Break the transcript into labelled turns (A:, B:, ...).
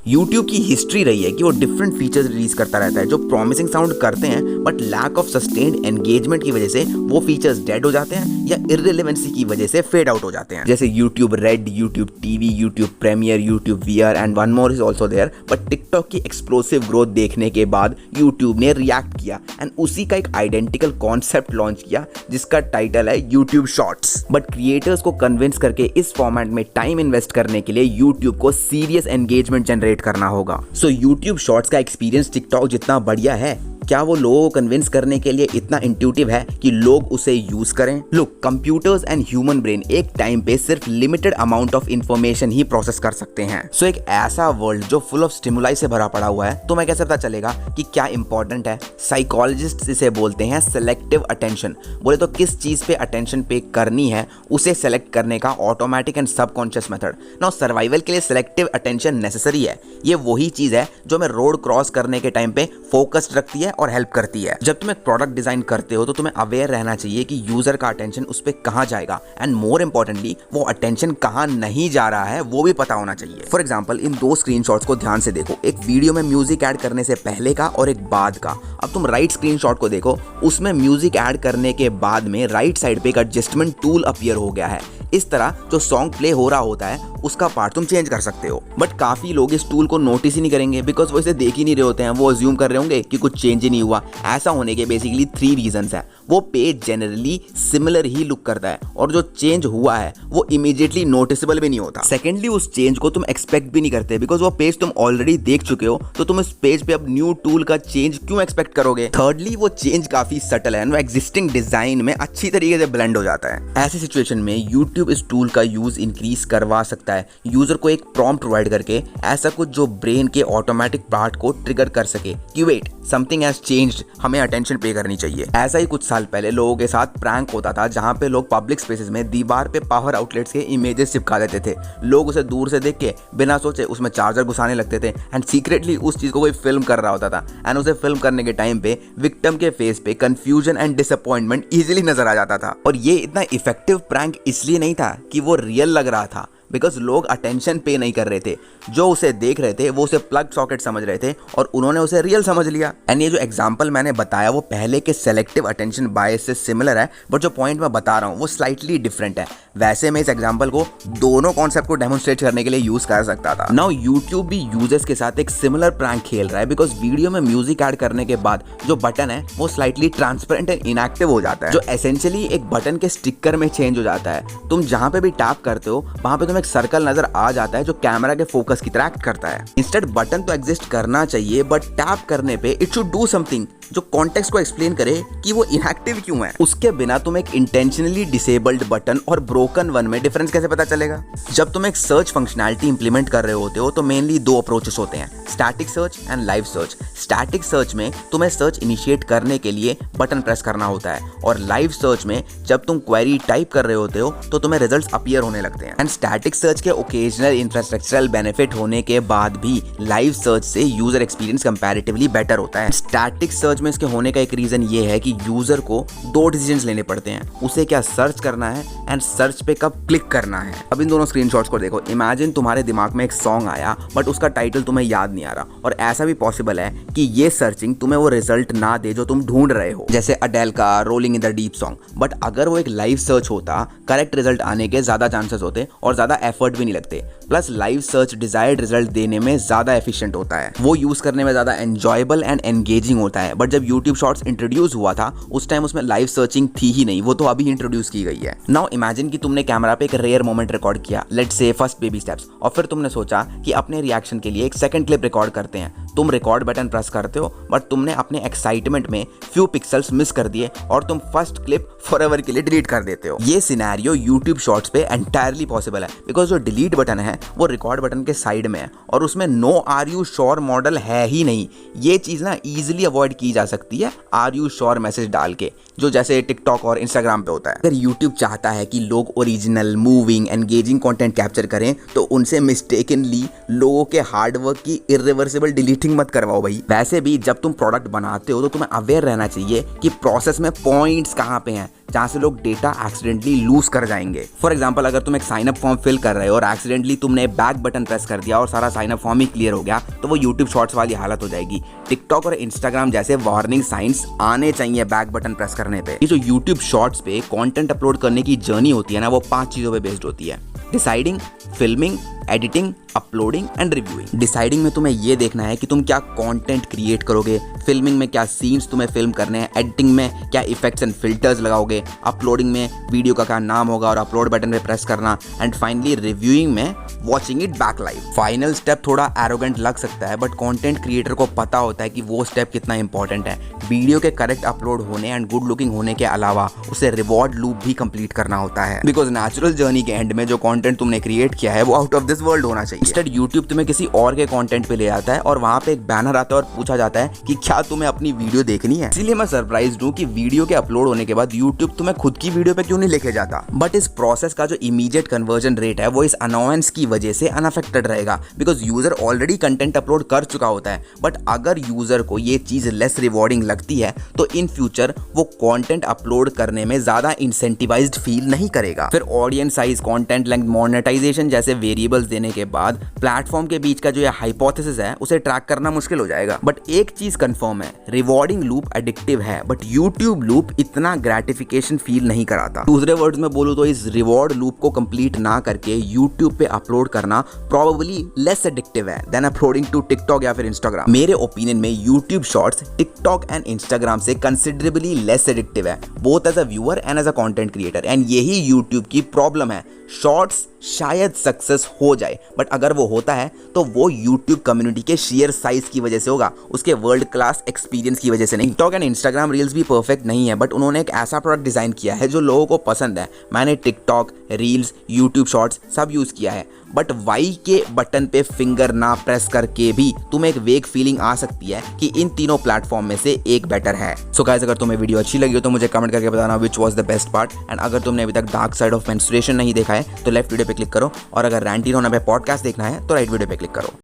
A: YouTube की history रही है कि वो डिफरेंट फीचर्स रिलीज करता रहता है जो प्रॉमिसिंग साउंड करते हैं, but lack of sustained engagement की वजह से वो फीचर्स डेड हो जाते हैं या इररिलेवेंसी की वजह से फेड आउट हो जाते हैं। जैसे YouTube Red, YouTube TV, YouTube Premiere, YouTube VR and one more is also there. But TikTok की एक्सप्लोसिव ग्रोथ देखने के बाद YouTube ने रिएक्ट किया एंड उसी का एक आइडेंटिकल कॉन्सेप्ट लॉन्च किया जिसका टाइटल है YouTube शॉर्ट्स। बट क्रिएटर्स को कन्विंस करके इस फॉर्मेट में टाइम इन्वेस्ट करने के लिए YouTube को सीरियस एंगेजमेंट जनरेट करना होगा। सो YouTube शॉर्ट्स का एक्सपीरियंस टिकटॉक जितना बढ़िया है, क्या वो लोगों को कन्विंस करने के लिए इतना इंट्यूटिव है कि लोग उसे यूज करें? Look, computers and human brain एक टाइम पे सिर्फ limited amount of information he process कर सकते हैं। सो एक ऐसा वर्ल्ड जो फुल ऑफ स्टिमुलाई से भरा पड़ा हुआ है, तो मैं कैसे पता चलेगा कि क्या इंपॉर्टेंट है? साइकोलॉजिस्ट इसे बोलते हैं सिलेक्टिव अटेंशन। बोले तो किस चीज पे अटेंशन पे करनी है उसे सेलेक्ट करने का automatic and subconscious method. Now survival के लिए सिलेक्टिव अटेंशन नेसेसरी है। ये वही चीज है जो हमें रोड क्रॉस करने के टाइम पे फोकस्ड रखती है और हेल्प करती है। जब तुम एक प्रोडक्ट डिजाइन करते हो तो तुम्हें अवेयर रहना चाहिए कि यूजर का अटेंशन उस पर कहां जाएगा एंड मोर इंपॉर्टेंटली वो अटेंशन कहां नहीं जा रहा है वो भी पता होना चाहिए। फॉर एग्जांपल, इन दो स्क्रीनशॉट्स को ध्यान से देखो, एक वीडियो में म्यूजिक ऐड करने से पहले का और एक बाद का। अब तुम राइट स्क्रीनशॉट को देखो, उसमें म्यूजिक ऐड करने के बाद में राइट साइड पे एक एडजस्टमेंट टूल अपीयर हो गया है। इस तरह जो सॉन्ग प्ले हो रहा होता है उसका पार्ट तुम चेंज कर सकते हो। बट काफी लोग इस टूल को नोटिस ही नहीं करेंगे बिकॉज वो इसे देख ही नहीं रहे होते हैं। वो अज्यूम कर रहे होंगे कि कुछ चेंज ही नहीं हुआ। ऐसा होने के बेसिकली 3 रीजंस हैं। वो पेज जनरली सिमिलर ही लुक करता है और जो चेंज हुआ है वो इमीडिएटली नोटिसेबल भी नहीं होता। सेकेंडली, उस चेंज को तुम एक्सपेक्ट भी नहीं करते बिकॉज वो पेज तुम ऑलरेडी देख चुके हो, तो तुम इस पेज पे अब न्यू टूल का चेंज क्यों एक्सपेक्ट करोगे? थर्डली, वो चेंज काफी सटल है, वो एग्जिस्टिंग डिजाइन में अच्छी तरीके से ब्लेंड हो जाता है। ऐसी सिचुएशन में यूट्यूब इस टूल का यूज इंक्रीज करवा सकता है यूजर को एक प्रॉम्प्ट प्रोवाइड करके, ऐसा कुछ जो ब्रेन के ऑटोमेटिक पार्ट को ट्रिगर कर सके कि वेट, समथिंग हैज चेंज्ड, हमें अटेंशन पे करनी चाहिए। ऐसा ही कुछ साल पहले लोगों के साथ प्रैंक होता था जहां पे लोग पब्लिक स्पेसेस में दीवार पे पावर आउटलेट्स के इमेजेस चिपका देते थे। लोग उसे दूर से देख के बिना सोचे उसमें चार्जर घुसाने लगते थे एंड सीक्रेटली उस चीज को कोई फिल्म कर रहा होता था एंड उसे फिल्म करने के टाइम पे विक्टिम के फेस पे कंफ्यूजन एंड डिसअपॉइंटमेंट इजीली नजर आ जाता था। और ये इतना इफेक्टिव प्रैंक इसलिए नहीं था कि वो रियल लग रहा था, बिकॉज लोग अटेंशन पे नहीं कर रहे थे। जो उसे देख रहे थे वो उसे प्लग सॉकेट समझ रहे थे और उन्होंने उसे रियल समझ लिया। एंड ये जो एग्जांपल मैंने बताया वो पहले के सेलेक्टिव अटेंशन बायस से सिमिलर है, बट जो पॉइंट मैं बता रहा हूँ वो स्लाइटली डिफरेंट है। वैसे मैं इस एग्जांपल को दोनों कॉन्सेप्ट को डेमोन्स्ट्रेट करने के लिए यूज कर सकता था। नाउ यूट्यूब भी यूजर्स के साथ एक सिमिलर प्रैंक खेल रहा है बिकॉज वीडियो में म्यूजिक ऐड करने के बाद जो बटन है वो स्लाइटली ट्रांसपेरेंट एंड इनएक्टिव हो जाता है, जो एसेंशियली एक बटन के स्टिकर में चेंज हो जाता है। तुम जहां पे भी टैप करते हो वहां पे तुम्हें एक सर्कल नजर आ जाता है जो कैमरा के फोकस की तरह एक्ट करता है। इंस्टेड बटन तो एग्जिस्ट करना चाहिए बट टैप करने पे इट शुड डू समथिंग जो कॉन्टेक्स्ट को एक्सप्लेन करे कि वो इनएक्टिव क्यों है। उसके बिना तुम एक इंटेंशनली डिसेबल्ड बटन और ब्रोकन वन में डिफरेंस कैसे पता चलेगा? जब तुम एक सर्च फंक्शनैलिटी इंप्लीमेंट कर रहे होते हो तो मेनली 2 अप्रोचेस होते हैं, static search and live search. Static search में तुम्हें सर्च इनिशिएट करने के लिए बटन प्रेस करना होता है और लाइव सर्च में जब तुम क्वेरी टाइप कर रहे होते हो तो तुम्हें रिजल्ट्स अपीयर होने लगते हैं। एंड स्टैटिक सर्च के ओकेजनल इंफ्रास्ट्रक्चरल बेनिफिट होने के बाद भी लाइव सर्च से यूजर एक्सपीरियंस कंपैरेटिवली बेटर होता है। स्टैटिक सर्च में इसके होने का एक रीजन ये है कि यूजर को 2 डिसीजंस लेने पड़ते हैं, उसे क्या सर्च करना है एंड सर्च पे कब क्लिक करना है। अब इन दोनों स्क्रीनशॉट्स को देखो, इमेजिन तुम्हारे दिमाग में एक सॉन्ग आया बट उसका टाइटल तुम्हें याद नहीं आ रहा, और ऐसा भी पॉसिबल है कि ये सर्चिंग तुम्हें वो रिजल्ट ना दे जो तुम ढूंढ रहे हो, जैसे अडेल का rolling in the deep song. But अगर वो एक लाइव सर्च होता, करेक्ट रिजल्ट आने के ज्यादा चांसेस होते और ज्यादा एफर्ट भी नहीं लगते। Plus live search desired result देने में ज्यादा एफिशिएंट होता है, वो यूज करने में ज्यादा एंजॉयबल एंड एंगेजिंग होता है। बट जब YouTube शॉर्ट्स इंट्रोड्यूस हुआ था उस टाइम उसमें लाइव सर्चिंग थी ही नहीं, वो तो अभी इंट्रोड्यूस की गई है। नाउ इमेजिन कि तुमने कैमरा पे एक रेयर मोमेंट रिकॉर्ड किया, let's say first baby steps, और फिर तुमने सोचा कि अपने रिएक्शन के लिए एक सेकंड क्लिप रिकॉर्ड करते हैं। तुम रिकॉर्ड बटन प्रेस करते हो बट तुमने अपने एक्साइटमेंट में फ्यू पिक्सल्स मिस कर दिए और तुम फर्स्ट क्लिप फॉरएवर के लिए डिलीट कर देते हो। ये सिनेरियो YouTube शॉर्ट्स पे एंटायरली पॉसिबल है बिकॉज जो डिलीट बटन है वो रिकॉर्ड बटन के साइड में है और उसमें no are you sure model है ही नहीं। ये चीज ना इजीली अवॉइड की जा सकती है आर यू श्योर मैसेज डाल के, जो जैसे टिकटॉक और इंस्टाग्राम पे होता है। अगर YouTube चाहता है कि लोग original, moving, engaging content capture करें तो उनसे मिस्टेकनली लोगों के हार्डवर्क की इरिवर्सिबल डिलीट चीटिंग मत करवाओ भाई। वैसे भी जब तुम प्रोडक्ट बनाते हो तो तुम्हें अवेयर रहना चाहिए कि प्रोसेस में पॉइंट्स कहाँ पे हैं जहाँ से लोग डेटा एक्सीडेंटली लूज कर जाएंगे। फॉर एग्जाम्पल, अगर तुम एक साइन अप फॉर्म फिल कर रहे हो और एक्सीडेंटली तुमने बैक बटन प्रेस कर दिया और सारा साइन अप फॉर्म ही क्लियर हो गया, तो वो यूट्यूब शॉर्ट्स वाली हालत हो जाएगी। टिकटॉक और इंस्टाग्राम जैसे वार्निंग साइंस आने चाहिए बैक बटन प्रेस करने पे। ये जो यूट्यूब शॉर्ट्स पे कंटेंट अपलोड करने की जर्नी होती है ना, वो 5 चीजों पे बेस्ड होती है: deciding, filming, editing, uploading and reviewing. Deciding में तुम्हें ये देखना है कि तुम क्या कंटेंट क्रिएट करोगे, फिल्मिंग में क्या सीन्स तुम्हें फिल्म करने हैं, एडिटिंग में क्या इफेक्ट्स एंड फिल्टर्स लगाओगे, अपलोडिंग में वीडियो का क्या नाम होगा और अपलोड बटन पे प्रेस करना, एंड फाइनली रिव्यूइंग में watching it back live. Final step थोड़ा एरोगेंट लग सकता है, बट कंटेंट क्रिएटर को पता होता है कि वो स्टेप कितना इंपॉर्टेंट है। वीडियो के करेक्ट अपलोड होने एंड गुड लुकिंग होने के अलावा उसे रिवॉर्ड लूप भी कंप्लीट करना होता है, बिकॉज नेचुरल जर्नी के एंड में जो कंटेंट तुमने क्रिएट किया है वो आउट ऑफ दिस वर्ल्ड होना चाहिए। इंस्टेड यूट्यूब तुम्हें किसी और के कंटेंट पे ले जाता है और वहां पे एक बैनर आता है और पूछा जाता है कि क्या तुम्हें अपनी वीडियो देखनी है। इसीलिए मैं सरप्राइज्ड हूं कि वीडियो के अपलोड होने के बाद यूट्यूब तुम्हें खुद की वीडियो पे क्यों नहीं लेके जाता। बट इस प्रोसेस का जो इमीडिएट कन्वर्जन रेट है वो इस अनोयंस की वजह से अनअफेक्टेड रहेगा, because user already content upload कर चुका होता है। बट अगर यूजर को ये चीज लेस रिवॉर्डिंग लगती है तो इन फ्यूचर वो कंटेंट अपलोड करने में ज्यादा इंसेंटिवाइज्ड फील नहीं करेगा। फिर audience size, content length, monetisation जैसे वेरिएबल्स देने के बाद प्लेटफॉर्म के बीच का जो ये हाइपोथेसिस है उसे ट्रैक करना मुश्किल हो जाएगा। बट एक चीज कंफर्म है, रिवॉर्डिंग लूप एडिक्टिव है, बट यूट्यूब लूप इतना ग्रेटिफिकेशन फील नहीं कराता। दूसरे वर्ड्स में बोलूं तो इस रिवॉर्ड लूप को कंप्लीट ना करके यूट्यूब पे अपलोड करना प्रोबेबली लेस एडिक्टिव है देन अपलोडिंग टू टिकटॉक या फिर इंस्टाग्राम। मेरे ओपिनियन में YouTube shorts TikTok and Instagram से कंसिडरेबली लेस एडिक्टिव है, both as a viewer and as a content creator. And यही यूट्यूब की प्रॉब्लम है। शॉर्ट्स शायद सक्सेस हो जाए, बट अगर वो होता है तो वो यूट्यूब कम्युनिटी के शेयर साइज की वजह से होगा, उसके वर्ल्ड क्लास एक्सपीरियंस की वजह से नहीं। टिकटॉक एंड इंस्टाग्राम रील्स भी परफेक्ट नहीं है, बट उन्होंने एक ऐसा प्रोडक्ट डिजाइन किया है जो लोगों को पसंद है। मैंने टिकटॉक, रील्स, यूट्यूब शॉर्ट्स सब यूज किया है, बट वाई के बटन पे फिंगर ना प्रेस करके भी तुम्हें एक वेग फीलिंग आ सकती है कि इन तीनों प्लेटफॉर्म में से एक बेटर है। सो गाइस, अगर तुम्हें वीडियो अच्छी लगी हो तो मुझे कमेंट करके बताना which was the best part. And अगर तुमने अभी तक डार्क साइड ऑफ मेंस्ट्रुएशन नहीं देखा है तो लेफ्ट वीडियो पे क्लिक करो, और अगर रैंटी होना पे पॉडकास्ट देखना है तो राइट वीडियो पे क्लिक करो।